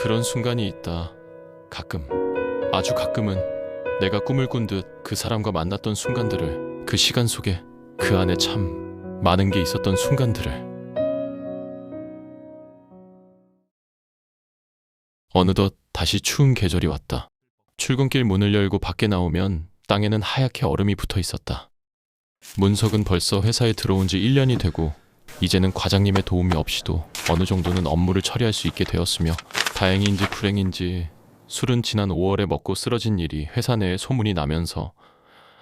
그런 순간이 있다. 가끔, 아주 가끔은 내가 꿈을 꾼 듯 그 사람과 만났던 순간들을, 그 시간 속에 그 안에 참 많은 게 있었던 순간들을. 어느덧 다시 추운 계절이 왔다. 출근길 문을 열고 밖에 나오면 땅에는 하얗게 얼음이 붙어 있었다. 문석은 벌써 회사에 들어온 지 1년이 되고 이제는 과장님의 도움이 없이도 어느 정도는 업무를 처리할 수 있게 되었으며, 다행인지 불행인지 술은 지난 5월에 먹고 쓰러진 일이 회사 내에 소문이 나면서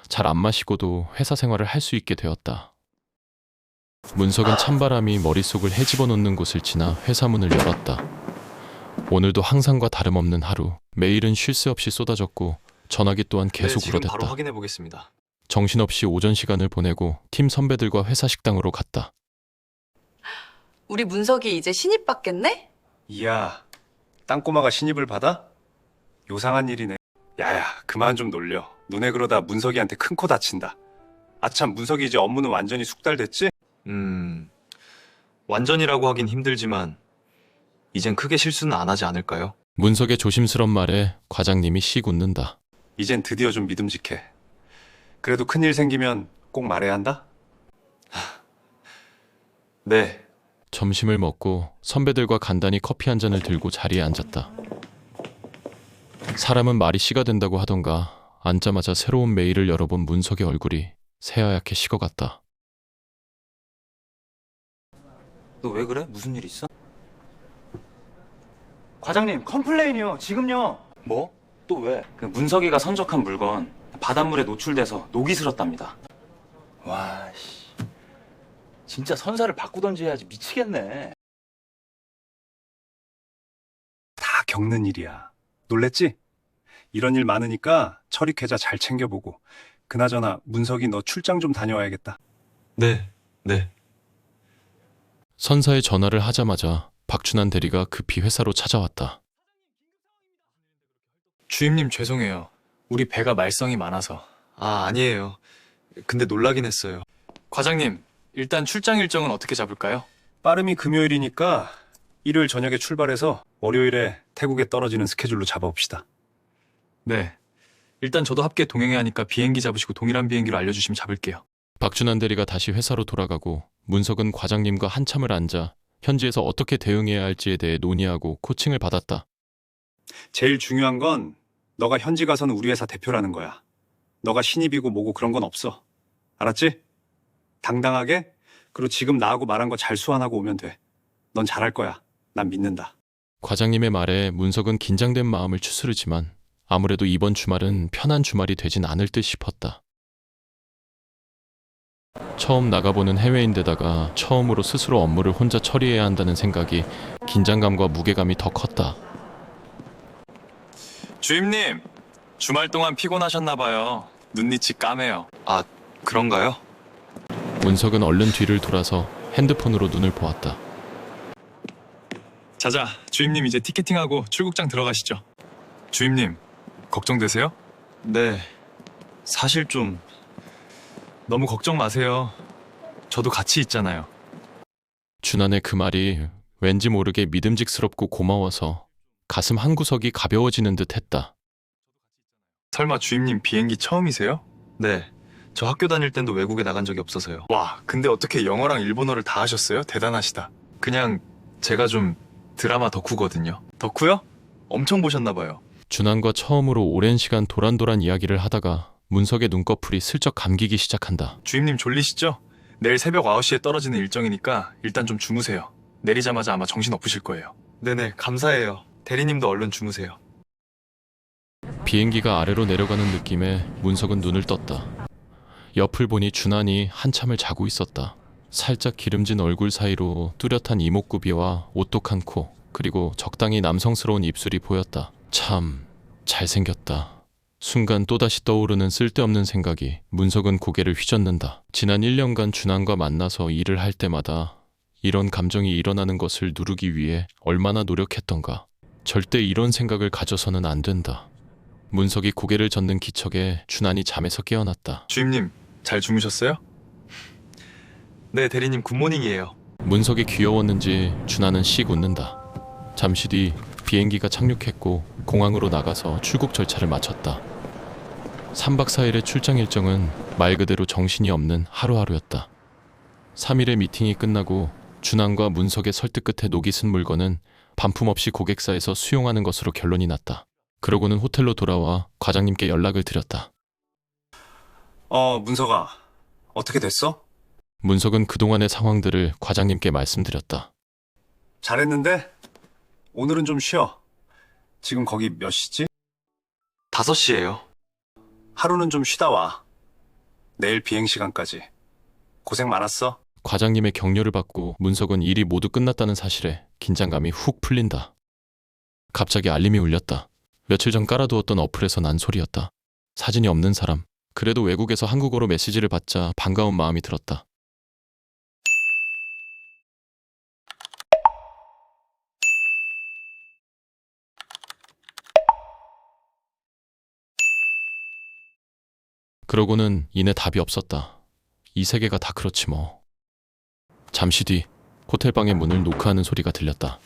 잘 안 마시고도 회사 생활을 할 수 있게 되었다. 문석은 찬바람이 머릿속을 헤집어 놓는 곳을 지나 회사 문을 열었다. 오늘도 항상과 다름없는 하루, 메일은 쉴 새 없이 쏟아졌고 전화기 또한 계속 지금 울어댔다. 바로 확인해 보겠습니다. 정신없이 오전 시간을 보내고 팀 선배들과 회사 식당으로 갔다. 우리 문석이 이제 신입 받겠네? 이야, 땅꼬마가 신입을 받아? 요상한 일이네. 야야, 그만 좀 놀려. 너네 그러다 문석이한테 큰 코 다친다. 아참, 문석이 이제 업무는 완전히 숙달됐지? 완전이라고 하긴 힘들지만 이젠 크게 실수는 안 하지 않을까요? 문석의 조심스런 말에 과장님이 씩 웃는다. 이젠 드디어 좀 믿음직해. 그래도 큰일 생기면 꼭 말해야 한다? 네. 점심을 먹고 선배들과 간단히 커피 한 잔을 들고 자리에 앉았다. 사람은 말이 씨가 된다고 하던가 앉자마자 새로운 메일을 열어본 문석의 얼굴이 새하얗게 식어갔다. 너 왜 그래? 무슨 일 있어? 과장님, 컴플레인이요. 지금요. 뭐? 또 왜? 그 문석이가 선적한 물건 바닷물에 노출돼서 녹이 슬었답니다. 와, 씨. 진짜 선사를 바꾸던지 해야지. 미치겠네. 다 겪는 일이야. 놀랬지? 이런 일 많으니까 처리 계좌 잘 챙겨보고. 그나저나 문석이 너 출장 좀 다녀와야겠다. 네. 선사에 전화를 하자마자 박준환 대리가 급히 회사로 찾아왔다. 주임님 죄송해요. 우리 배가 말썽이 많아서. 아니에요. 근데 놀라긴 했어요. 과장님, 일단 출장 일정은 어떻게 잡을까요? 빠름이 금요일이니까 일요일 저녁에 출발해서 월요일에 태국에 떨어지는 스케줄로 잡아봅시다. 네. 일단 저도 함께 동행해야 하니까 비행기 잡으시고 동일한 비행기로 알려주시면 잡을게요. 박준환 대리가 다시 회사로 돌아가고 문석은 과장님과 한참을 앉아 현지에서 어떻게 대응해야 할지에 대해 논의하고 코칭을 받았다. 제일 중요한 건 너가 현지 가서는 우리 회사 대표라는 거야. 너가 신입이고 뭐고 그런 건 없어. 알았지? 당당하게, 그리고 지금 나하고 말한 거 잘 수완하고 오면 돼. 넌 잘할 거야. 난 믿는다. 과장님의 말에 문석은 긴장된 마음을 추스르지만 아무래도 이번 주말은 편한 주말이 되진 않을 듯 싶었다. 처음 나가보는 해외인데다가 처음으로 스스로 업무를 혼자 처리해야 한다는 생각이 긴장감과 무게감이 더 컸다. 주임님, 주말 동안 피곤하셨나봐요. 눈밑이 까매요. 그런가요? 문석은 얼른 뒤를 돌아서 핸드폰으로 눈을 보았다. 자자, 주임님 이제 티켓팅하고 출국장 들어가시죠. 주임님, 걱정되세요? 네. 사실 좀 너무 걱정 마세요. 저도 같이 있잖아요. 준환의 그 말이 왠지 모르게 믿음직스럽고 고마워서 가슴 한구석이 가벼워지는 듯 했다. 설마 주임님 비행기 처음이세요? 네. 저 학교 다닐 땐도 외국에 나간 적이 없어서요. 와, 근데 어떻게 영어랑 일본어를 다 하셨어요? 대단하시다. 그냥 제가 좀 드라마 덕후거든요. 덕후요? 엄청 보셨나봐요. 준환과 처음으로 오랜 시간 도란도란 이야기를 하다가 문석의 눈꺼풀이 슬쩍 감기기 시작한다. 주임님 졸리시죠? 내일 새벽 9시에 떨어지는 일정이니까 일단 좀 주무세요. 내리자마자 아마 정신 없으실 거예요. 네네, 감사해요. 대리님도 얼른 주무세요. 비행기가 아래로 내려가는 느낌에 문석은 눈을 떴다. 옆을 보니 준환이 한참을 자고 있었다. 살짝 기름진 얼굴 사이로 뚜렷한 이목구비와 오똑한 코, 그리고 적당히 남성스러운 입술이 보였다. 참 잘생겼다. 순간 또다시 떠오르는 쓸데없는 생각이 문석은 고개를 휘젓는다. 지난 1년간 준환과 만나서 일을 할 때마다 이런 감정이 일어나는 것을 누르기 위해 얼마나 노력했던가. 절대 이런 생각을 가져서는 안 된다. 문석이 고개를 젓는 기척에 준환이 잠에서 깨어났다. 주임님 잘 주무셨어요? 네, 대리님 굿모닝이에요. 문석이 귀여웠는지 준환은 씩 웃는다. 잠시 뒤 비행기가 착륙했고 공항으로 나가서 출국 절차를 마쳤다. 3박 4일의 출장 일정은 말 그대로 정신이 없는 하루하루였다. 3일의 미팅이 끝나고 준환과 문석의 설득 끝에 녹이 쓴 물건은 반품없이 고객사에서 수용하는 것으로 결론이 났다. 그러고는 호텔로 돌아와 과장님께 연락을 드렸다. 문석아, 어떻게 됐어? 문석은 그동안의 상황들을 과장님께 말씀드렸다. 잘했는데 오늘은 좀 쉬어. 지금 거기 몇 시지? 5시예요. 하루는 좀 쉬다 와. 내일 비행 시간까지. 고생 많았어. 과장님의 격려를 받고 문석은 일이 모두 끝났다는 사실에 긴장감이 훅 풀린다. 갑자기 알림이 울렸다. 며칠 전 깔아두었던 어플에서 난 소리였다. 사진이 없는 사람. 그래도 외국에서 한국어로 메시지를 받자 반가운 마음이 들었다. 그러고는 이내 답이 없었다. 이 세계가 다 그렇지 뭐. 잠시 뒤 호텔방의 문을 노크하는 소리가 들렸다.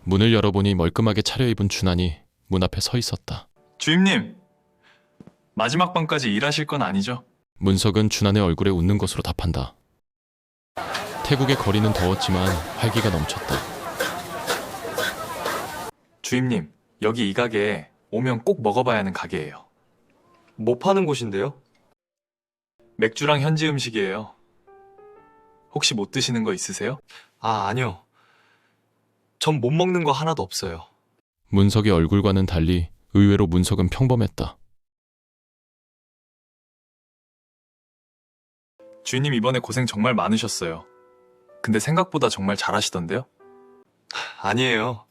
문을 열어보니 멀끔하게 차려입은 준환이 문 앞에 서 있었다. 주임님, 마지막 밤까지 일하실 건 아니죠? 문석은 준환의 얼굴에 웃는 것으로 답한다. 태국의 거리는 더웠지만 활기가 넘쳤다. 주임님, 여기 이 가게 오면 꼭 먹어봐야 하는 가게예요. 뭐 파는 곳인데요? 맥주랑 현지 음식이에요. 혹시 못 드시는 거 있으세요? 아, 아니요. 전 못 먹는 거 하나도 없어요. 문석의 얼굴과는 달리 의외로 문석은 평범했다. 주임님 이번에 고생 정말 많으셨어요. 근데 생각보다 정말 잘하시던데요? 아니에요.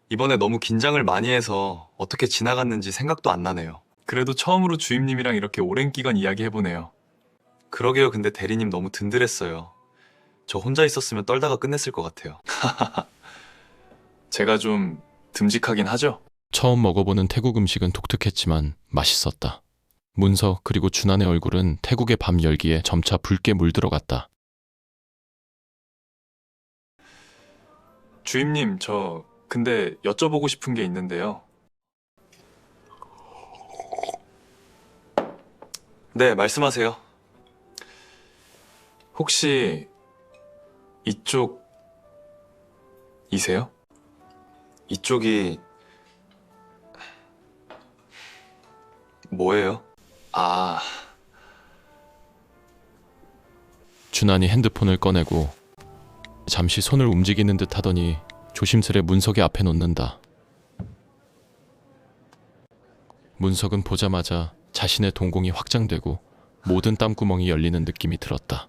이번에 너무 긴장을 많이 해서 어떻게 지나갔는지 생각도 안 나네요. 그래도 처음으로 주임님이랑 이렇게 오랜 기간 이야기해보네요. 그러게요. 근데 대리님 너무 든든했어요. 저 혼자 있었으면 떨다가 끝냈을 것 같아요. 제가 좀 듬직하긴 하죠? 처음 먹어보는 태국 음식은 독특했지만 맛있었다. 문석 그리고 준환의 얼굴은 태국의 밤 열기에 점차 붉게 물들어갔다. 주임님, 저 근데 여쭤보고 싶은 게 있는데요. 네, 말씀하세요. 혹시 이쪽이세요? 이쪽이 뭐예요? 아, 준환이 핸드폰을 꺼내고 잠시 손을 움직이는 듯 하더니 조심스레 문석의 앞에 놓는다. 문석은 보자마자 자신의 동공이 확장되고 모든 땀구멍이 열리는 느낌이 들었다.